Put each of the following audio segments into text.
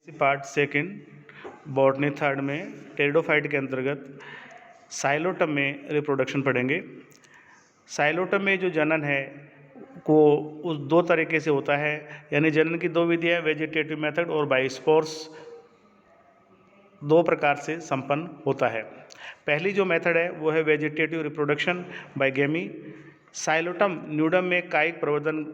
Part second botany third में pteridophyte के अंतर्गत साइलोटम में रिप्रोडक्शन पढ़ेंगे। साइलोटम में जो जनन है को उस दो तरीके से होता है, यानी जनन की दो विधियाँ वेजिटेटिव मेथड और बाय स्पोर्स दो प्रकार से संपन्न होता है। पहली जो मेथड है वो है वेजिटेटिव रिप्रोडक्शन बाय गेमी। साइलोटम न्यूडम में कायिक प्रवर्धन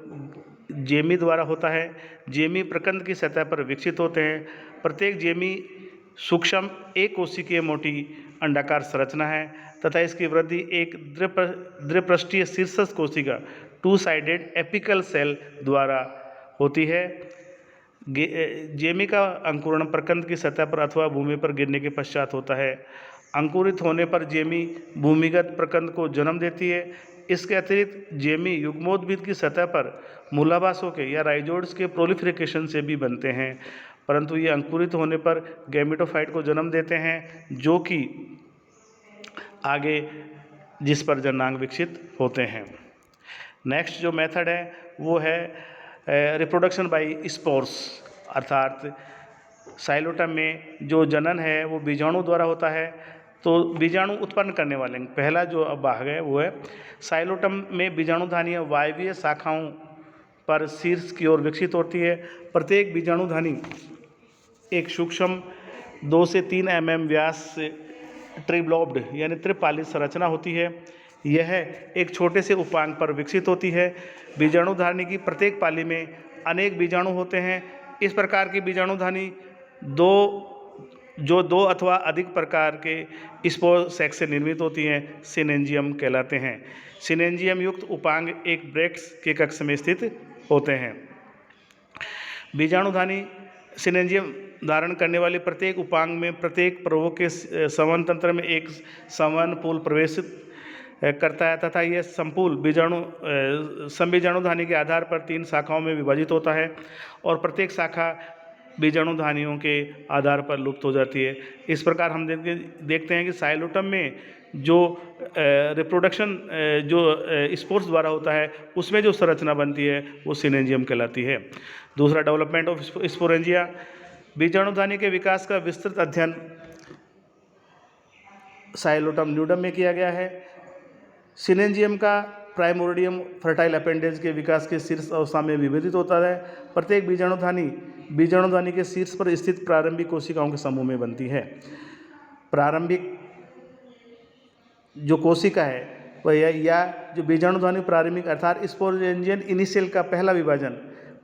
जेमी द्वारा होता है। जेमी प्रकंद की सतह पर विकसित होते हैं। प्रत्येक जेमी सूक्ष्म एक कोशिकीय मोटी अंडाकार संरचना है तथा इसकी वृद्धि एक द्विपृष्ठीय शीर्षस्थ कोशिका टू साइडेड एपिकल सेल द्वारा होती है। जेमी का अंकुरण प्रकंद की सतह पर अथवा भूमि पर गिरने के पश्चात होता है। अंकुरित होने पर जेमी भूमिगत प्रकंद को जन्म देती है। इसके अतिरिक्त जेमी युग्मोद्भिद की सतह पर मूलाभासों के या राइजोइड्स के प्रोलिफरेशन से भी बनते हैं, परंतु ये अंकुरित होने पर गैमेटोफाइट को जन्म देते हैं जो कि आगे जिस पर जननांग विकसित होते हैं। नेक्स्ट जो मेथड है वो है रिप्रोडक्शन बाय स्पोर्स, अर्थात साइलोटम में जो जनन है वो बीजाणु द्वारा होता है। तो बीजाणु उत्पन्न करने वाले पहला जो भाग है वो है साइलोटम में बीजाणुधानी वायवीय शाखाओं पर शीर्ष की ओर विकसित होती है। प्रत्येक बीजाणुधानी एक सूक्ष्म 2 से 3 mm व्यास से ट्रिब्लॉब्ड यानी त्रिपालित संरचना होती है। यह एक छोटे से उपांग पर विकसित होती है। बीजाणुधानी की प्रत्येक पाली में अनेक बीजाणु होते हैं। इस प्रकार की बीजाणुधानी दो अथवा अधिक प्रकार के स्पोर सेक्स से निर्मित होती हैं, सिनेंजियम कहलाते हैं। सिनेंजियम युक्त उपांग एक ब्रैक्स के कक्ष में स्थित होते हैं। बीजाणुधानी सिनेंजियम धारण करने वाले प्रत्येक उपांग में प्रत्येक प्रवोक के संवहन तंत्र में एक संवहन पूल प्रवेशित करता है तथा यह संपूल संबीजाणुधानी के आधार पर 3 शाखाओं में विभाजित होता है और प्रत्येक शाखा बीजाणुधानियों के आधार पर लुप्त हो जाती है। इस प्रकार हम देखते हैं कि साइलोटम में जो रिप्रोडक्शन जो स्पोर्स द्वारा होता है उसमें जो संरचना बनती है वो सिनेंजियम कहलाती है। दूसरा, डेवलपमेंट ऑफ स्पोरेंजिया। बीजाणुधानी के विकास का विस्तृत अध्ययन साइलोटम न्यूडम में किया गया है। सिनेंजियम का प्राइमोर्डियम फर्टाइल अपेंडेज के विकास के शीर्ष अवस्था में विभेदित होता है। प्रत्येक बीजाणुधानी के शीर्ष पर स्थित प्रारंभिक कोशिकाओं के समूह में बनती है। प्रारंभिक जो कोशिका है वह या जो बीजाणुधानी प्रारंभिक अर्थात स्पोरेंजियन इनिशियल का पहला विभाजन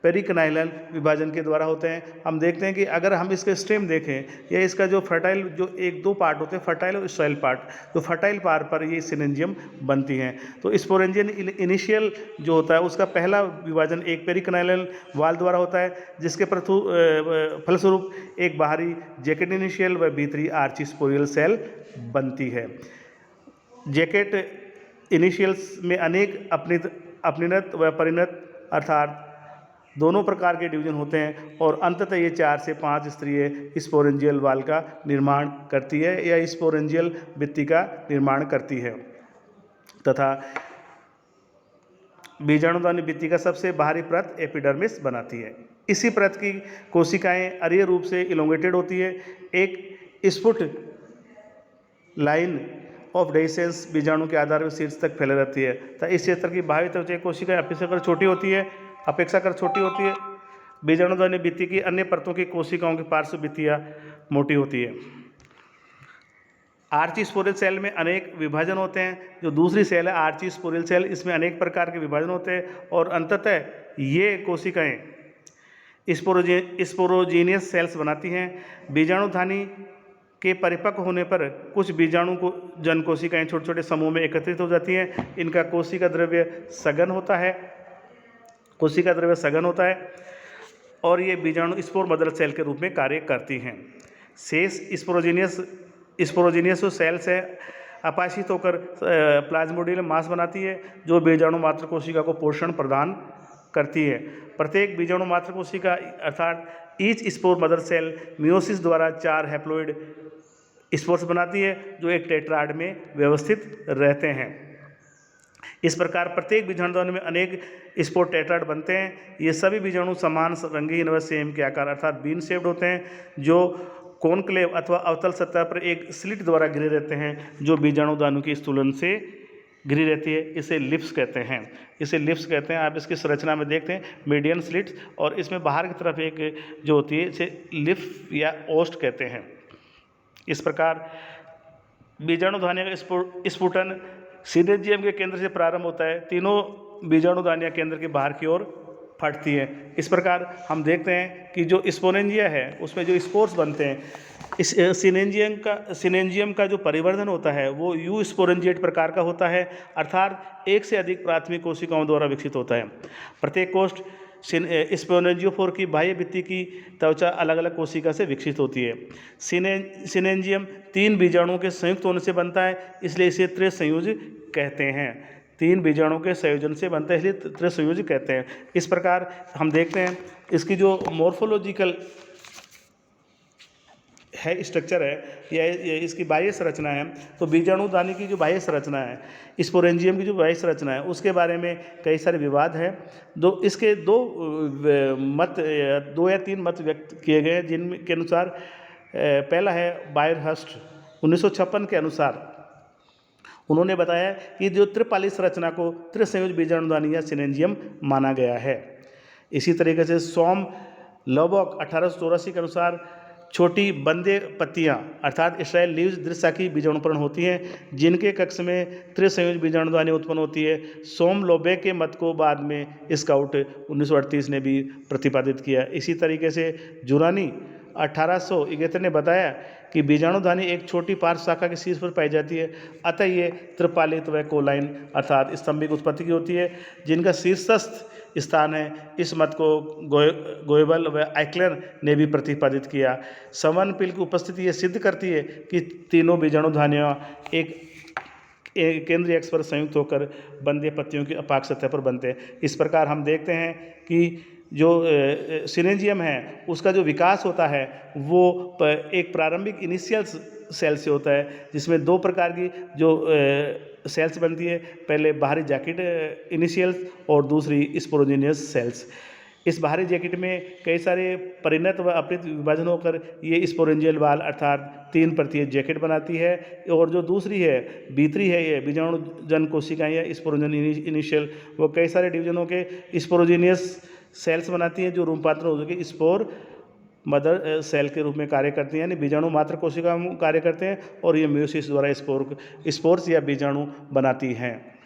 पेरिकनाइलल विभाजन के द्वारा होते हैं। हम देखते हैं कि अगर हम इसके स्टेम देखें या इसका जो फर्टाइल जो 1-2 पार्ट होते हैं, फर्टाइल और सॉइल पार्ट, तो फर्टाइल पार्ट पर ये सिनेंजियम बनती हैं। तो स्पोरेंजियन इनिशियल जो होता है उसका पहला विभाजन एक पेरिकनाइलल वाल द्वारा होता है, जिसके फलस्वरूप एक बाहरी जैकेट इनिशियल व भीतरी आर्ची स्पोरियल सेल बनती है। जैकेट इनिशियल्स में अनेक अपनित व परिणत अर्थात दोनों प्रकार के डिवीजन होते हैं और अंततः ये 4 से 5 स्तरीय स्पोरेंजियल वाल का निर्माण करती है या स्पोरेंजियल भित्ति का निर्माण करती है तथा बीजाणुधानी भित्ति का सबसे बाहरी परत एपिडर्मिस बनाती है। इसी परत की कोशिकाएं अरीय रूप से इलोंगेटेड होती है। एक स्फुट लाइन ऑफ डेhiscence बीजाणु के आधार पर शीर्ष तक फैले रहती है तथा इस क्षेत्र की बाहरी त्वचा कोशिकाएं अपेक्षाकृत छोटी होती है। बीजाणुधानी भित्ति की अन्य परतों की कोशिकाओं की पार्श्व भित्तियां मोटी होती है। आर्ची स्पोरियल सेल में अनेक विभाजन होते हैं। जो दूसरी सेल है आर्ची स्पोरियल सेल, इसमें अनेक प्रकार के विभाजन होते हैं और अंततः ये कोशिकाएं स्पोरोजीनियस सेल्स बनाती हैं। बीजाणुधानी के परिपक्व होने पर कुछ बीजाणु को जन कोशिकाएं छोटे छोटे समूह में एकत्रित हो जाती हैं। इनका कोशिका द्रव्य सघन होता है और ये बीजाणु स्पोर मदर सेल के रूप में कार्य करती हैं। शेष स्पोरोजीनियस सेल्स है अपाशित होकर प्लाज्मोडियम मास बनाती है जो बीजाणु मात्र कोशिका को पोषण प्रदान करती है। प्रत्येक बीजाणु मात्र कोशिका अर्थात each spore mother cell meiosis द्वारा 4 हैप्लोइड स्पोर्स बनाती है जो एक टेट्राड में व्यवस्थित रहते हैं। इस प्रकार प्रत्येक बीजाणुधानी में अनेक स्पोर टेट्राड बनते हैं। ये सभी बीजाणु समान रंगीन व सेम के आकार अर्थात बीन शेप्ड होते हैं, जो कॉनक्लेव अथवा अवतल सतह पर एक स्लिट द्वारा घिरे रहते हैं, जो बीजाणुधानी की स्थूलन से घिरी रहती है। इसे लिप्स कहते हैं, इसे लिप्स कहते हैं। आप इसकी संरचना में देखते हैं मीडियन स्लिट्स, और इसमें बाहर की तरफ एक जो होती है इसे लिप्स या ओस्ट कहते हैं। इस प्रकार बीजाणुधानी का स्फुटन सिनेंजियम के केंद्र से प्रारंभ होता है। तीनों बीजाणुधानियाँ केंद्र के बाहर की ओर फटती हैं। इस प्रकार हम देखते हैं कि जो स्पोरेंजिया है उसमें जो स्पोर्स बनते हैं, इस सिनेंजियम का जो परिवर्धन होता है वो यू स्पोरेंजिएट प्रकार का होता है, अर्थात एक से अधिक प्राथमिक कोशिकाओं द्वारा विकसित होता है। प्रत्येक कोष्ठ स्पोरेंजियोफोर की बाह्य भित्ति की त्वचा अलग अलग कोशिका से विकसित होती है। सिनेंजियम 3 बीजाणुओं के संयुक्त होने से बनता है, इसलिए इसे त्रिसंयुज कहते हैं। 3 बीजाणुओं के संयोजन से बनता है, इसलिए त्रिसंयुज कहते हैं। इस प्रकार हम देखते हैं इसकी जो मॉर्फोलॉजिकल है स्ट्रक्चर है या इसकी बाह्य संरचना है, तो बीजाणुधानी की जो बाह्य संरचना है, स्पोरेंजियम की जो बाह्य संरचना है, उसके बारे में कई सारे विवाद हैं। इसके दो या तीन मत व्यक्त किए गए हैं, जिनके अनुसार पहला है बायरहर्स्ट 1956 के अनुसार उन्होंने बताया कि जो त्रिपाली संरचना को त्रिसंयुज बीजाणुधानी या सिनेंजियम माना गया है। इसी तरीके से सोम लोबॉक 1884 के अनुसार छोटी बंदे पत्तियां अर्थात स्ट्राइल लीव्स दृश्य की बीजाणुपर्ण होती हैं, जिनके कक्ष में त्रिसंयुज बीजाणुधानी उत्पन्न होती है। सोम लोबे के मत को बाद में स्काउट 1938 ने भी प्रतिपादित किया। इसी तरीके से जुरानी 1871 ने बताया कि बीजाणुधानी एक छोटी पार्श्व शाखा के शीर्ष पर पाई जाती है, अतः ये त्रिपालित व कोलाइन अर्थात स्तंभिक उत्पत्ति की होती है, जिनका शीर्षस्थ स्थान है। इस मत को गोएबल व आइक्लर ने भी प्रतिपादित किया। समन्वय की उपस्थिति ये सिद्ध करती है कि तीनों बीजाणुधानियाँ एक केंद्रीय अक्ष पर संयुक्त होकर बंदे पत्तियों की अपाक सतह पर बनते हैं। इस प्रकार हम देखते हैं कि जो सिनेंजियम है उसका जो विकास होता है वो एक प्रारंभिक इनिशियल सेल से होता है, जिसमें 2 प्रकार की जो सेल्स बनती है, पहले बाहरी जैकेट इनिशियल्स और दूसरी स्पोरोजिनियस सेल्स। इस बाहरी जैकेट में कई सारे परिणत व अपरित विभाजन होकर ये स्पोरेंजियल वाल अर्थात 3 परतीय जैकेट बनाती है, और जो दूसरी है भीतरी है ये बीजाणुजन कोशिकाएं या स्पोरोजन इनिशियल, वो कई सारे डिवीजनों के स्पोरोजिनियस सेल्स बनाती हैं, जो रूपांतर हो के स्पोर मदर सेल के रूप में कार्य करती हैं, यानी बीजाणु मात्र कोशिका कार्य करते हैं, और ये म्यूसिस द्वारा स्पोर्स या बीजाणु बनाती हैं।